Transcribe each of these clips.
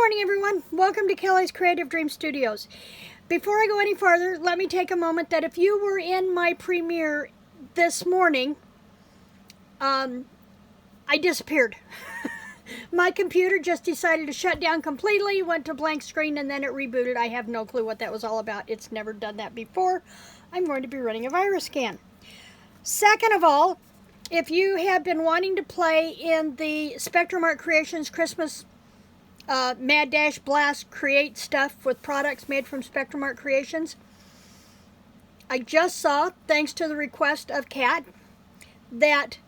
morning, everyone. Welcome to Kelly's Creative Dream Studios. Before I go any farther, let me take a moment that if you were in my premiere this morning, I disappeared. My computer just decided to shut down completely, went to blank screen, and then it rebooted. I have no clue what that was all about. It's never done that before. I'm going to be running a virus scan. Second of all, if you have been wanting to play in the Spectrum Art Creations Christmas Mad Dash Blast Create stuff with products made from Spectrum Art Creations, I just saw, thanks to the request of Kat, that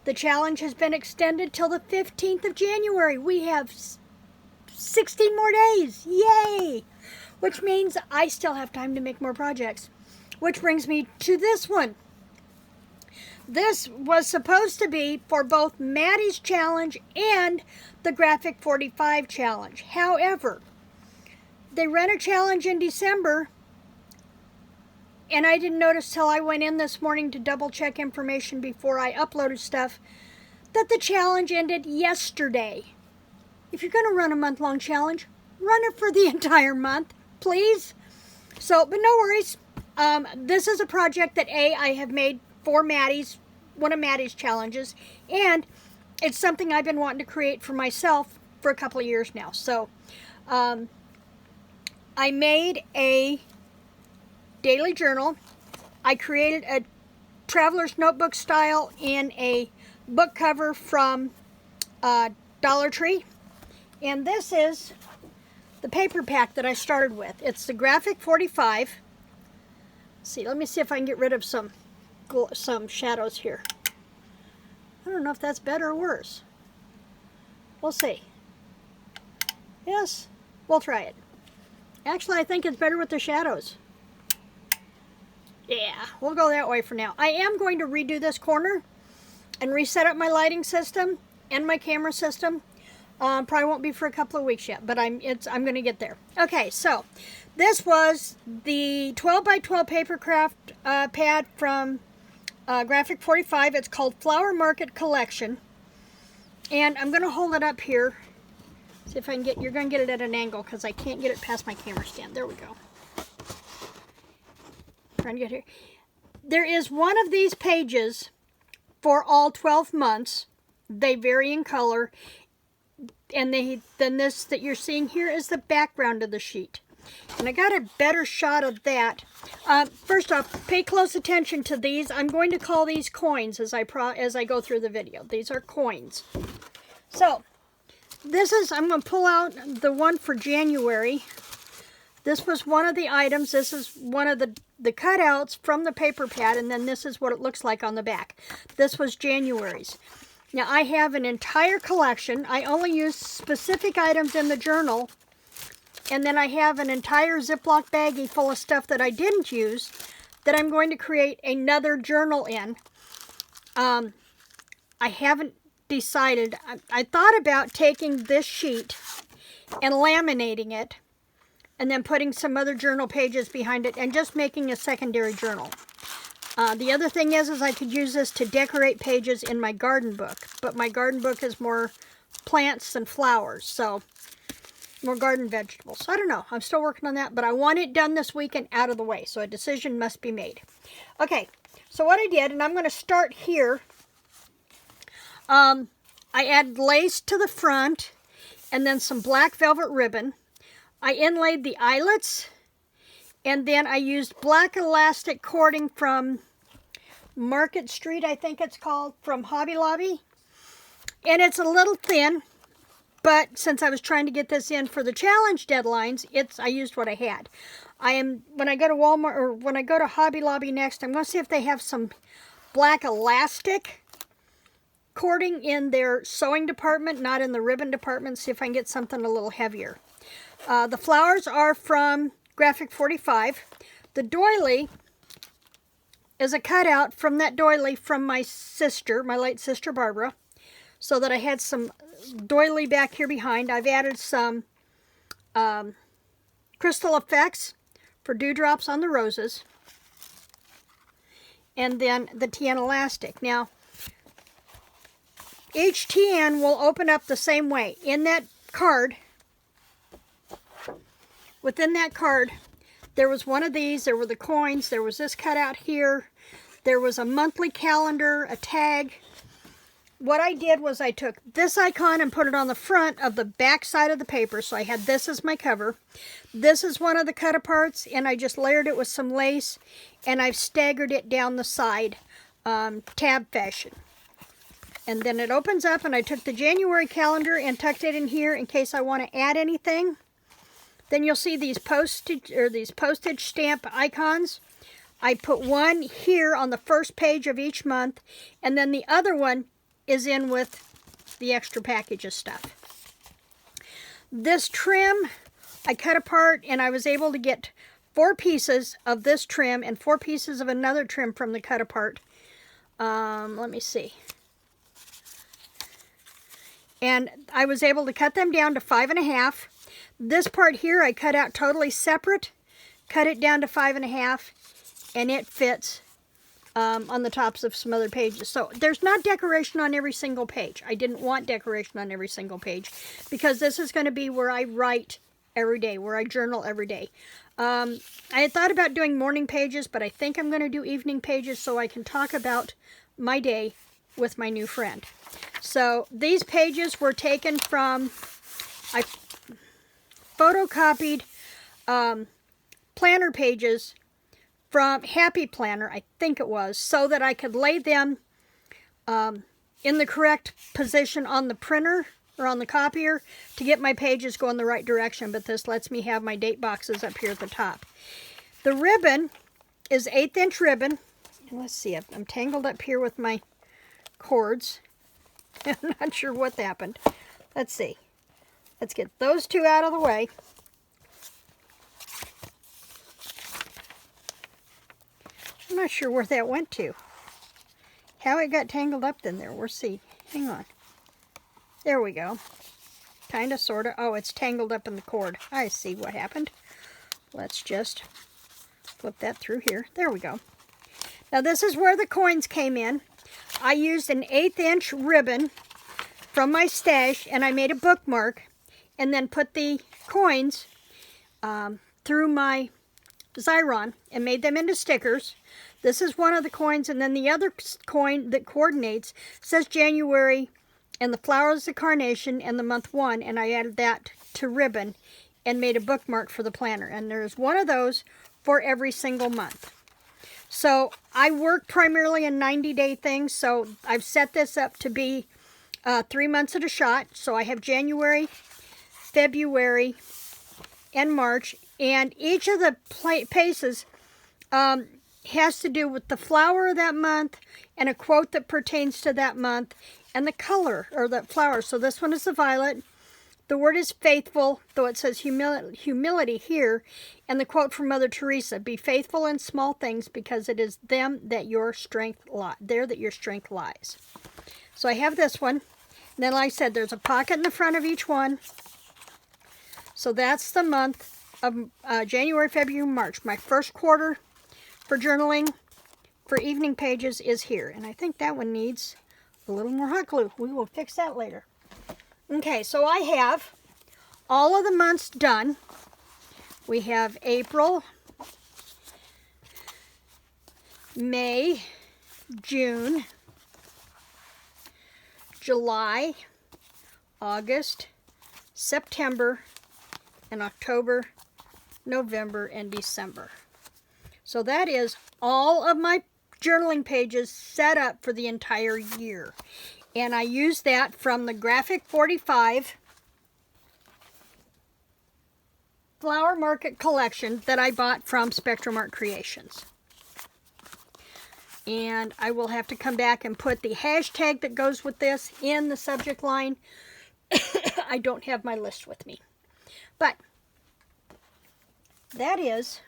the challenge has been extended till the 15th of January. We have 16 more days. Yay! Which means I still have time to make more projects. Which brings me to this one. This was supposed to be for both Maddie's challenge and the Graphic 45 challenge. However, they ran a challenge in December, and I didn't notice till I went in this morning to double check information before I uploaded stuff, that the challenge ended yesterday. If you're going to run a month-long challenge, run it for the entire month, please. So, but no worries. This is a project that I have made for Maddie's, one of Maddie's challenges, and it's something I've been wanting to create for myself for a couple of years now. So, I made a daily journal. I created a traveler's notebook style in a book cover from Dollar Tree, and this is the paper pack that I started with. It's the Graphic 45. See, let me see if I can get rid of some shadows here. I don't know if that's better or worse. We'll see. Yes, we'll try it. Actually, I think it's better with the shadows. Yeah, we'll go that way for now. I am going to redo this corner and reset up my lighting system and my camera system. Probably won't be for a couple of weeks yet, but I'm going to get there. Okay, so this was the 12 by 12 paper craft pad from Graphic 45. It's called Flower Market Collection, and I'm going to hold it up here. See if I can get. You're going to get it at an angle because I can't get it past my camera stand. There we go. Trying to get here. There is one of these pages for all 12 months. They vary in color. And then this that you're seeing here is the background of the sheet. And I got a better shot of that. First off, pay close attention to these. I'm going to call these coins as I go through the video. These are coins. So, I'm going to pull out the one for January. This was one of the items. This is one of the cutouts from the paper pad, and then this is what it looks like on the back. This was January's. Now, I have an entire collection. I only use specific items in the journal, and then I have an entire Ziploc baggie full of stuff that I didn't use that I'm going to create another journal in. I haven't decided. I thought about taking this sheet and laminating it, and then putting some other journal pages behind it and just making a secondary journal. The other thing is I could use this to decorate pages in my garden book, but my garden book is more plants than flowers, so more garden vegetables. I don't know. I'm still working on that, but I want it done this week and out of the way, so a decision must be made. Okay, so what I did, and I'm going to start here, I added lace to the front and then some black velvet ribbon. I inlaid the eyelets, and then I used black elastic cording from Market Street, I think it's called, from Hobby Lobby. And it's a little thin, but since I was trying to get this in for the challenge deadlines, I used what I had. When I go to Walmart, or when I go to Hobby Lobby next, I'm going to see if they have some black elastic cording in their sewing department, not in the ribbon department, see if I can get something a little heavier. The flowers are from Graphic 45. The doily is a cutout from that doily from my sister, my late sister Barbara, so that I had some doily back here behind. I've added some crystal effects for dewdrops on the roses, and then the TN elastic. Now, each TN will open up the same way. In that card, within that card, there was one of these, there were the coins, there was this cutout here, there was a monthly calendar, a tag. What I did was I took this icon and put it on the front of the back side of the paper, so I had this as my cover. This is one of the cut-aparts, and I just layered it with some lace, and I've staggered it down the side, tab fashion. And then it opens up, and I took the January calendar and tucked it in here in case I want to add anything. Then you'll see these postage stamp icons. I put one here on the first page of each month, and then the other one is in with the extra package of stuff. This trim I cut apart, and I was able to get 4 pieces of this trim and 4 pieces of another trim from the cut apart. Let me see. And I was able to cut them down to 5.5. This part here I cut out totally separate, cut it down to 5.5, and it fits on the tops of some other pages. So there's not decoration on every single page. I didn't want decoration on every single page because this is going to be where I write every day, where I journal every day. I had thought about doing morning pages, but I think I'm going to do evening pages so I can talk about my day with my new friend. So these pages were taken from, I photocopied planner pages from Happy Planner, I think it was, so that I could lay them in the correct position on the printer or on the copier to get my pages going the right direction, but this lets me have my date boxes up here at the top. The ribbon is 1/8 inch ribbon. Let's see, I'm tangled up here with my cords. I'm not sure what happened. Let's see. Let's get those two out of the way. I'm not sure where that went to. How it got tangled up in there. We'll see. Hang on. There we go. Kind of, sort of. Oh, it's tangled up in the cord. I see what happened. Let's just flip that through here. There we go. Now this is where the coins came in. I used an 1/8 inch ribbon from my stash, and I made a bookmark and then put the coins through my Xyron and made them into stickers. This is one of the coins, and then the other coin that coordinates says January, and the flower is the carnation, and the month 1, and I added that to ribbon and made a bookmark for the planner. And there's one of those for every single month. So I work primarily in 90-day things, so I've set this up to be 3 months at a shot. So I have January, February, and March, and each of the pages has to do with the flower of that month and a quote that pertains to that month and the color or the flower. So this one is the violet. The word is faithful, though it says humility here. And the quote from Mother Teresa, be faithful in small things because it is them that your strength lies. So I have this one. And then, like I said, there's a pocket in the front of each one. So that's the month of January, February, March. My first quarter for journaling for evening pages is here. And I think that one needs a little more hot glue. We will fix that later. Okay, so I have all of the months done. We have April, May, June, July, August, September, and October, November, and December. So that is all of my journaling pages set up for the entire year. And I use that from the Graphic 45 Flower Market collection that I bought from Spectrum Art Creations. And I will have to come back and put the hashtag that goes with this in the subject line. I don't have my list with me. But that is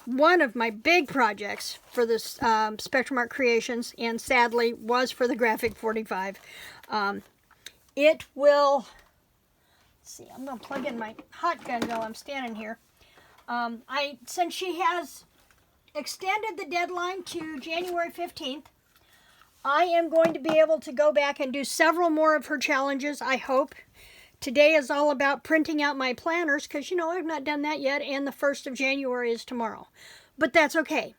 one of my big projects for this Spectrum Art Creations, and sadly was for the Graphic 45. It will, let's see, I'm going to plug in my hot gun while I'm standing here. Since she has extended the deadline to January 15th, I am going to be able to go back and do several more of her challenges, I hope, Today is all about printing out my planners because, you know, I've not done that yet, and the 1st of January is tomorrow. But that's okay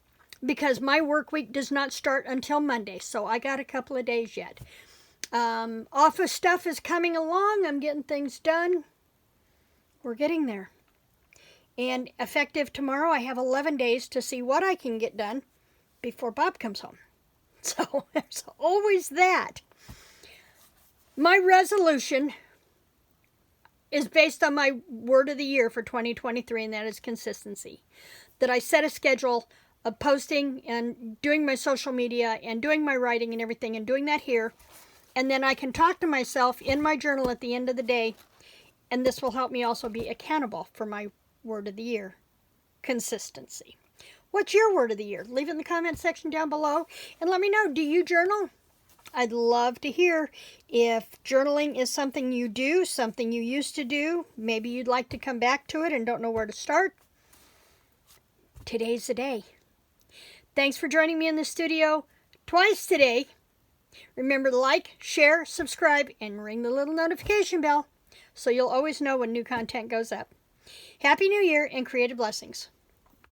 because my work week does not start until Monday, so I got a couple of days yet. Office stuff is coming along. I'm getting things done. We're getting there. And effective tomorrow, I have 11 days to see what I can get done before Bob comes home. So there's always that. My resolution is based on my word of the year for 2023, and that is consistency. That I set a schedule of posting and doing my social media and doing my writing and everything and doing that here. And then I can talk to myself in my journal at the end of the day, and this will help me also be accountable for my word of the year, consistency. What's your word of the year? Leave it in the comment section down below and let me know, do you journal? I'd love to hear if journaling is something you do, something you used to do. Maybe you'd like to come back to it and don't know where to start. Today's the day. Thanks for joining me in the studio twice today. Remember to like, share, subscribe, and ring the little notification bell so you'll always know when new content goes up. Happy New Year and creative blessings.